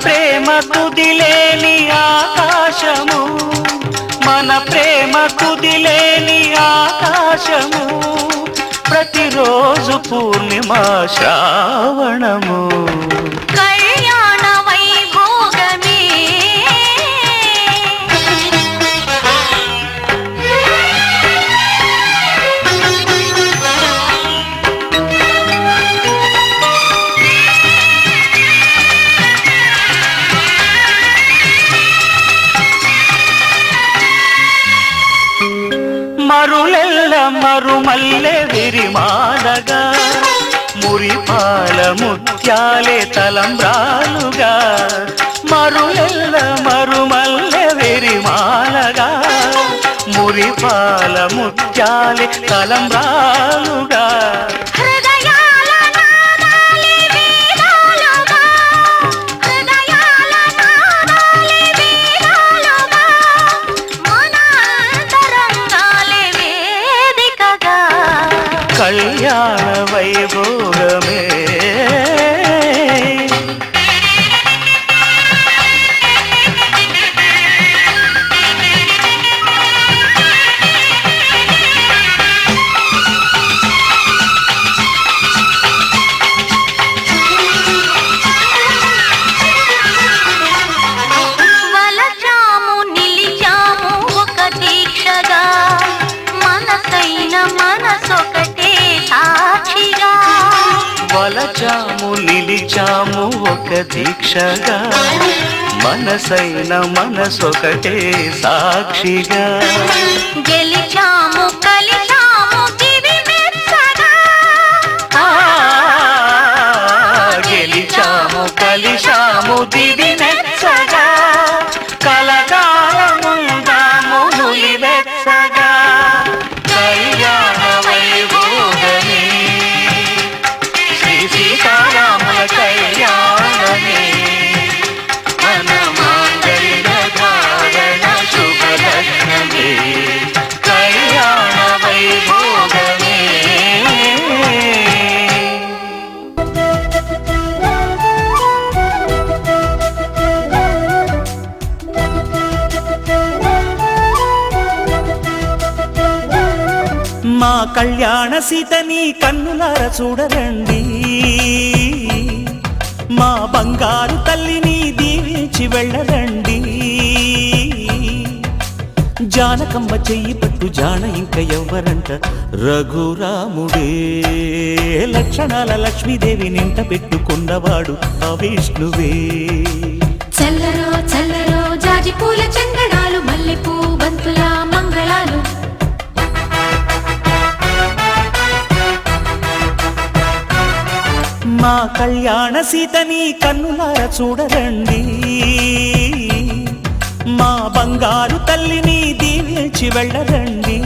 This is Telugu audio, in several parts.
ప్రేమ కుదిలేని ఆకాశము, మన ప్రేమ కుదిలేని ఆకాశము, ప్రతిరోజు పూర్ణిమ శ్రావణము. కళ్యాణ వైభోగమే మరులెల్ల మరుమల్లె విరిమాలగా, మురిపాల ముత్యాలే తలంబ్రాలుగా. మరులెల్ల మరుమల్లె విరిమాలగా, మురిపాల ముత్యాలే తలంబ్రాలుగా. కళ్యాణ వైభోగమే వలచాము నిలిచాము ఒక దీక్షగా, మనసైన మనసొకటే సాక్షిగా. వలచాము నిలిచాము ఒక దీక్షగా, మనసైన మనసొకటే సాక్షిగా. గెలిచాము కలిచాము దివి మెచ్చగా, గెలిచాము కలిశాము దివి మెచ్చగా. కలకాలముందాము నులి వెచ్చగా. కళ్యాణ వైభోగమే శ్రీ సీతారాముల కళ్యాణమే, మన మాంగళ్య ధారణ శుభలగ్నమే. కళ్యాణ వైభోగమే. మా కళ్యాణ సీతని కన్నులార చూడరండి, మా బంగారు తల్లిని దీవించి వెళ్ళరండి. జానకమ్మ చెయ్యి పట్టు జాన ఇంక ఎవ్వరంట, రఘురాముడే. లక్షణాల లక్ష్మీదేవి నింట పెట్టుకున్నవాడు ఆ విష్ణువే. చల్లరో చల్లరో జాజి పూల చందనాలు, మల్లెపూ బంతుల మంగళాలు. మా కళ్యాణ సీతని కన్నులార చూడరండి, మా బంగారు తల్లిని దీవించి వెళ్ళరండి.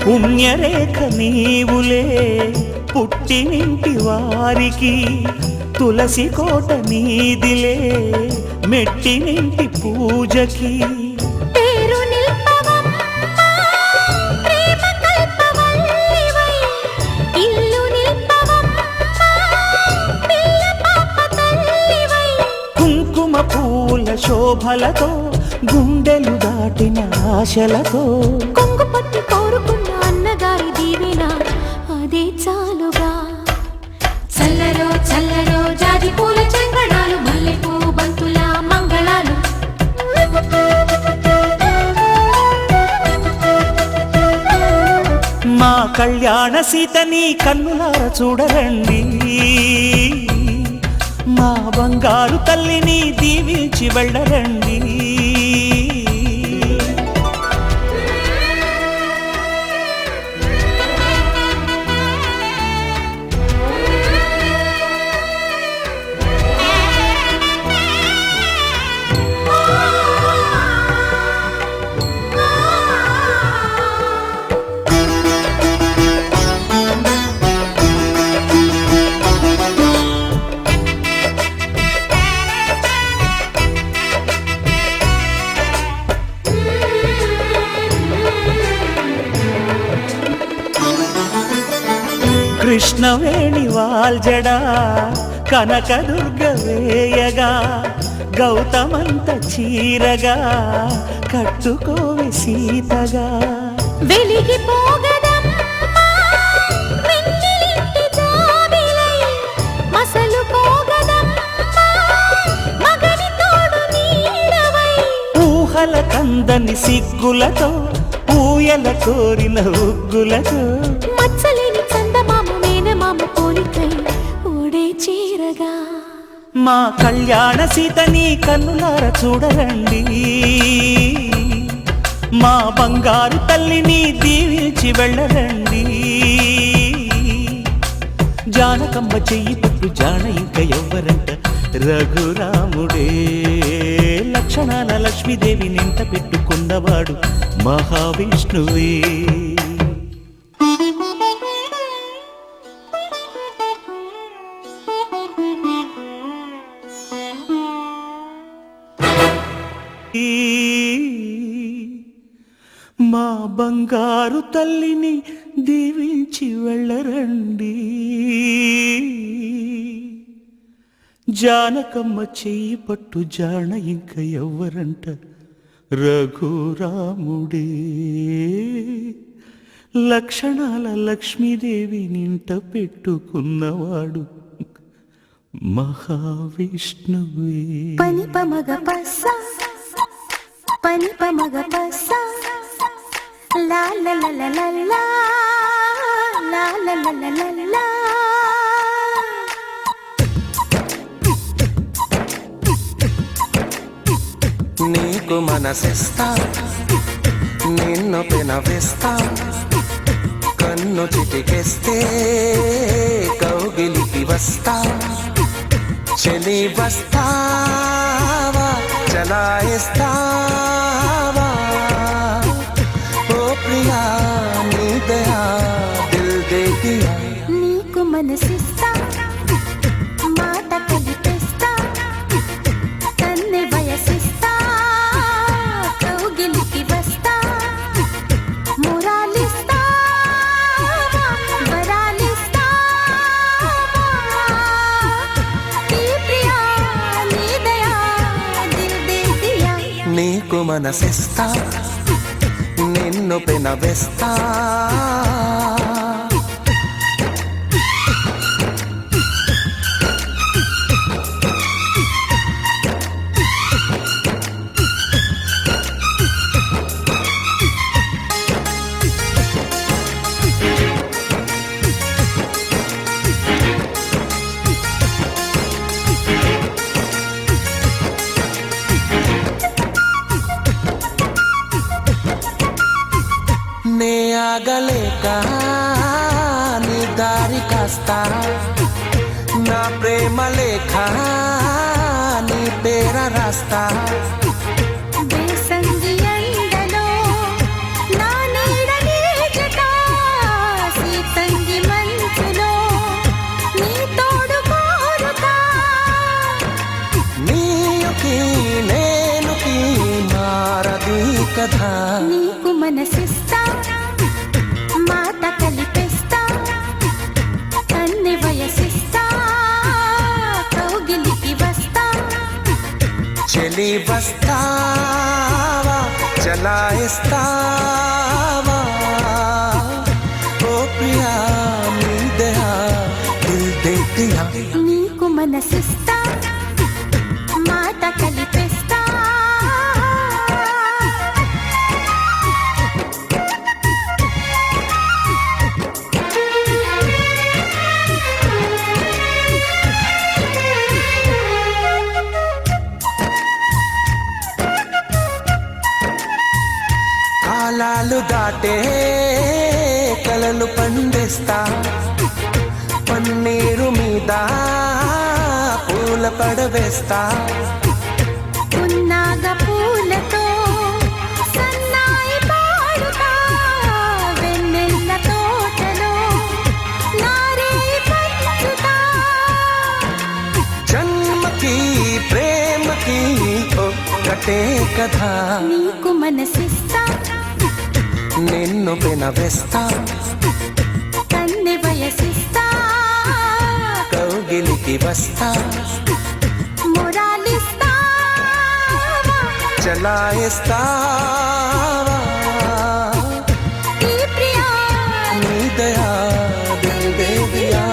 పుణ్యరేఖ నీవులే పుట్టినింటి వారికి, తులసి కోట నీదిలే మెట్టినింటి పూజకి. పేరు నిల్పవమ్మ ప్రేమ కల్పవల్లివై, ఇల్లు నిల్పవమ్మ పిల్ల పాప తల్లివై. కుంకుమ పూల శోభలతో గుండెలు దాటిన ఆశలతో, కొంగు పట్టి కోరుకున్న అన్నగారి దీవెన అదే చాలుగా. చల్లరో చల్లరో జాజి పూల చంగడాలు, మల్లెపూ బంతుల మంగళాలు. మా కళ్యాణ సీతని కన్నులార చూడరండి, మా బంగారు తల్లిని దీవించి వెళ్ళరండి. కృష్ణవేణి వాల్జడా కనకదుర్గ వేయగా గౌతమంత చీరగా కట్టుకోవి సీతగా వెలిగిపోగదమ్మా వెన్నెలింటి జాబిలై మసలుకోగదమ్మా మగని తోడు నీడవై ఊహల కందని సిగ్గులతో ఊయల కోరిన ఉగ్గులతో మచ్చలేని చందమామ మేనమామ పోలికై ఓడే చీరగా మా కళ్యాణ సీతని కన్నులార చూడరండి మా బంగారు తల్లిని దీవించి వెళ్ళరండి జానకమ్మ చెయ్యి పట్టు జాన ఇంక ఎవ్వరంట రఘురాముడే లక్షణాల లక్ష్మీదేవి నింట పెట్టుకున్నవాడు మహావిష్ణువే మా బంగారు తల్లిని దీవించి వెళ్ళరండి జానకమ్మ చెయ్యి పట్టు జాన ఇంక ఎవ్వరంట రఘురాముడే లక్షణాల లక్ష్మీదేవి నింట పెట్టుకున్నవాడు మహావిష్ణువే పని పమగ పస్స పని పమగ పస్స లా లా లా లా లా లా లా లా లా లా లా లా నీకు మనసిస్తా నిన్ను పెనవేస్తా కన్ను చిటికేస్తే కౌగిలికి వస్తా చెలి వస్తావా చలాయిస్తావా ఓ ప్రియా నీ దయా దిల్ దే దియా నీకు మనసిస్తా మాట కలిపేస్తా కన్నె వయసిస్తా కౌగిలికి వస్తా మురాలిస్తా వరాలిస్తా ఈ ప్రియా నీ దయా దిల్ దే దియా నీకు మనసిస్తా నిన్ను పెనవేస్తా నే ఆగలేక నీ దారి కాస్తా నా ప్రేమ లేఖ నీ పేర రాస్తా బేసంగి ఎండలో నా నీడ నీచట సీతంగి మంచులో నీ తోడు కోరుతా నీయుకి నేనుకి మారది కథ నీకు మనసిస్తా మాట కలిపేస్తా కన్నె వయసిస్తా కౌగిలికి వస్తా చెలి వస్తావా చలాయిస్తావా ఓ ప్రియా నీ దయా దిల్ దే దియా నీకు మనసిస్తా మాట కలిపేస్తా కాలాలు దాటే కలలు పండిస్తా పన్నీరు మీద పూల పడవేస్తా పున్నాగ పూలతో సన్నాయి పాడుతా వెన్నెల్ల తోటలో నారే పంచుతా జన్మకి ప్రేమకి ఒక్కటే కథ నీకు మనసిస్తా నిన్ను పెనవేస్తా కన్నె వయసిస్తా కౌగిలికి వస్తా మురాలిస్తా చలాయిస్తా ఈ ప్రియా నీ దయా దిల్ దే దియా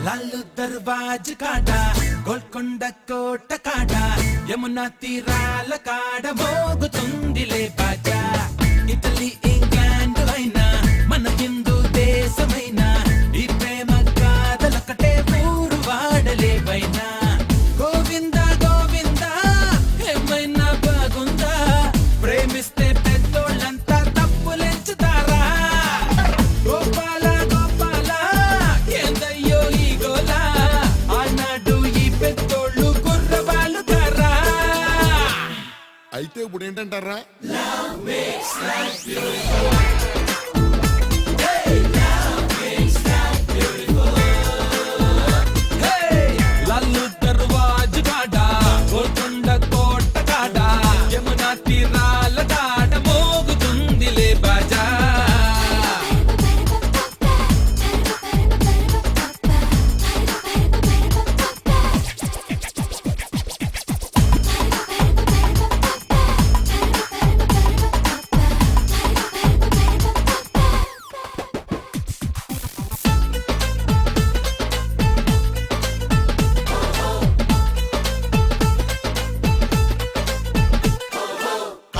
లాలు దర్వాజ్ కాడ గోల్కొండ కోట కాడ యమునా తీరాల కాడ మోగుతుందిలే బాజా ఇటలీ ఇంగ్లాండ్ అయినా మన హిందూ దేశమైనా ఈ ప్రేమ కాదలొకటే ఊరు వాడలేవైనా గోవింద గోవింద ఏమైనా బాగుందా ప్రేమిస్తే పెద్దోళ్ళంతా తప్పులెంచుతారా గోపాల గోపాల ఏందయ్యో ఈ గోలా ఆనాడు ఈ పెద్దోళ్ళు కుర్రవాళ్ళు కారా అయితే ఇప్పుడు ఏంటంటారా లాలు దర్వాజ్ కాడ గోల్కొండ కోట కాడ యమునా తీరాల కాడ మోగుతుందిలే బాజా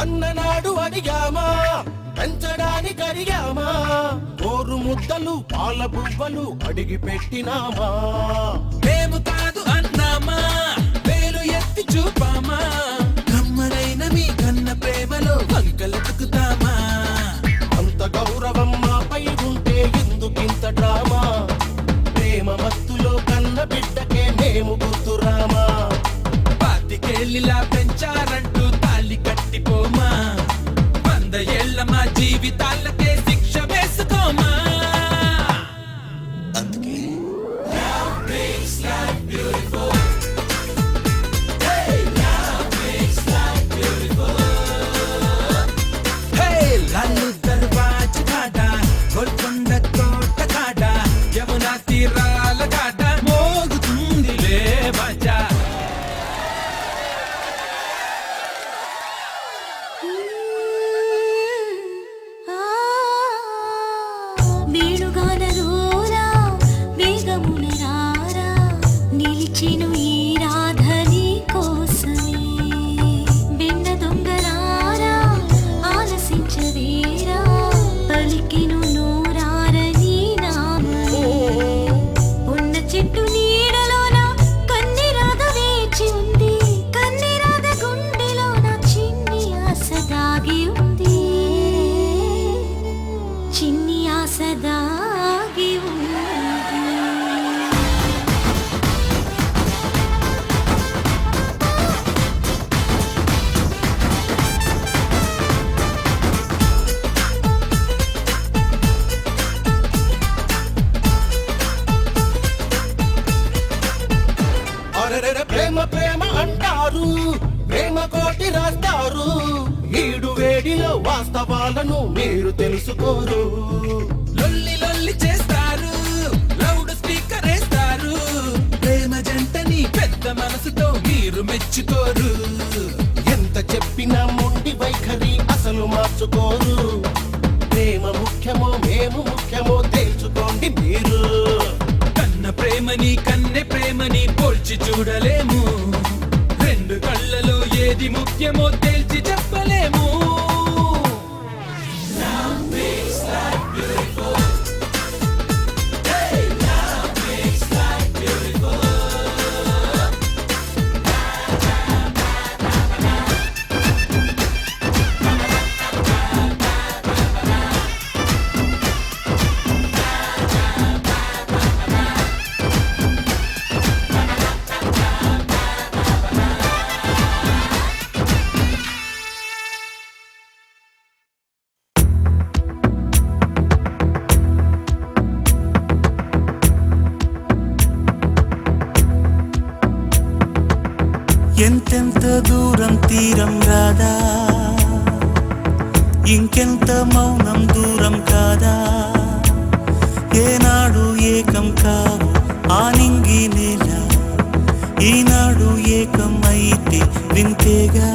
అన్ననాడు అడిగామా పెంచడానికి అడిగామా గోరు ముద్దలు పాల బువ్వలు అడిగి పెట్టినామా మేము కాదు అన్నామా వేలు ఎత్తి చూపామా కమ్మనైన మీ కన్న ప్రేమలో వంకలెతుకుతామా అంత గౌరవం మాపై ఉంటే ఎందుకింత డ్రామా ప్రేమ మత్తులో కన్న బిడ్డకే మేము గుర్తురామా పాతికేళ్ళిలా పెంచారంటూ తాళి కట్టిపోమా 100 ఏళ్ల మా జీవితాలకే శిక్ష వేసుకోమా అందుకే లాలు దర్వాజ్ కాడ గోల్కొండ కోట కాడ యమునా తీరాల కాడ మోగుతుందిలే బాజా వేణుగానలోరా వేగమున రారా నిలిచెను ఈ రాధని కోసమే వెన్న దొంగరారా ఆలసించవేరా పలికెను నూరారని నామమే ఉన్న చెట్టు నీడలోన కన్ని రాధ వేచి ఉంది కన్ని రాధ గుండెలోన చిన్ని ఆశ దాగి ఉంది చిన్ని ఆశ దాగి ఉంది అరెరెర ప్రేమ ప్రేమ అంటారు ప్రేమ కోటి రాస్తారు ఈడు వేడిలో వాస్తవాలను మీరు తెలుసుకోరు లొల్లి లొల్లి చేస్తారు లౌడ్ స్పీకర్ వేస్తారు ప్రేమ జంటని పెద్ద మనసుతో మీరు మెచ్చుకోరు ఎంత చెప్పినా మొండి వైఖరి అసలు మార్చుకోరు ప్రేమ ముఖ్యమో మేము ముఖ్యమో తెలుసుకోండి మీరు కన్న ప్రేమని కన్నె ప్రేమని పోల్చి చూడలేము రెండు కళ్ళలో ఏది ముఖ్యమో తేల్చి చెప్పలేము తీరం రాదా ఇంకెంత మౌనం దూరం కాదా ఏనాడు ఏకం కావు ఆ నింగి నేల ఈనాడు ఏకం అయితే వింతేగా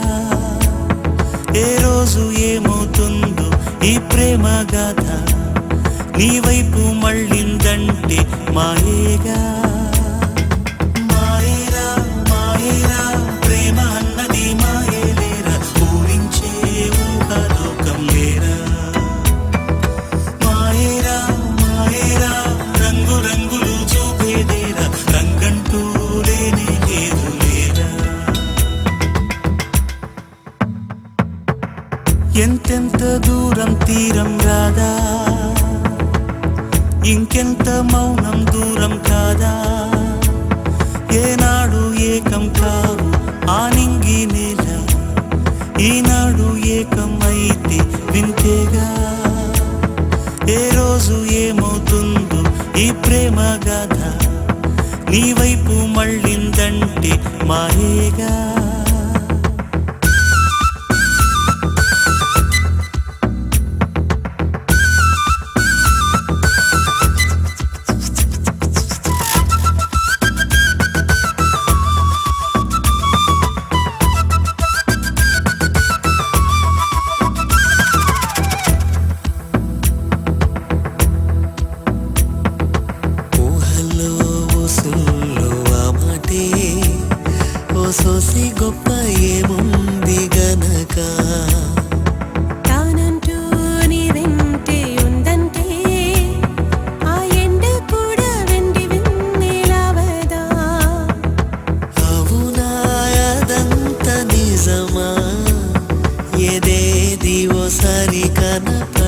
ఏ రోజు ఏమవుతుందో ఈ ప్రేమ గాథ నీ వైపు మళ్ళిందంటే మాయేగా మాయేరా మాయేరా ప్రేమ అన్నది మాయేలేరా ఊరించే ఊహాలోకం లేరా మాయేరా మాయేరా రంగు రంగులు చూపేదేరా రంగంటూ లేనే లేదు లేరా ఎంతెంత దూరం తీరం రాదా ఇంకెంత మౌనం దూరం కాదా ఏనాడు ఏకం కావు ఆ నింగి నేల ఈనాడు ఏకం అయితే వింతేగా ఏ రోజు ఏమవుతుందో ఈ ప్రేమ గాథ నీ వైపు మళ్ళిందంటే మాయేగా సోసి గొప్ప ఏముంది గనక తానంటూ నీ వెంటే ఉందంటే ఆ ఎండ కూడా వెండి వెన్నెలవదా అవునా అదంత నిజమా ఏదేది ఓసారి కనప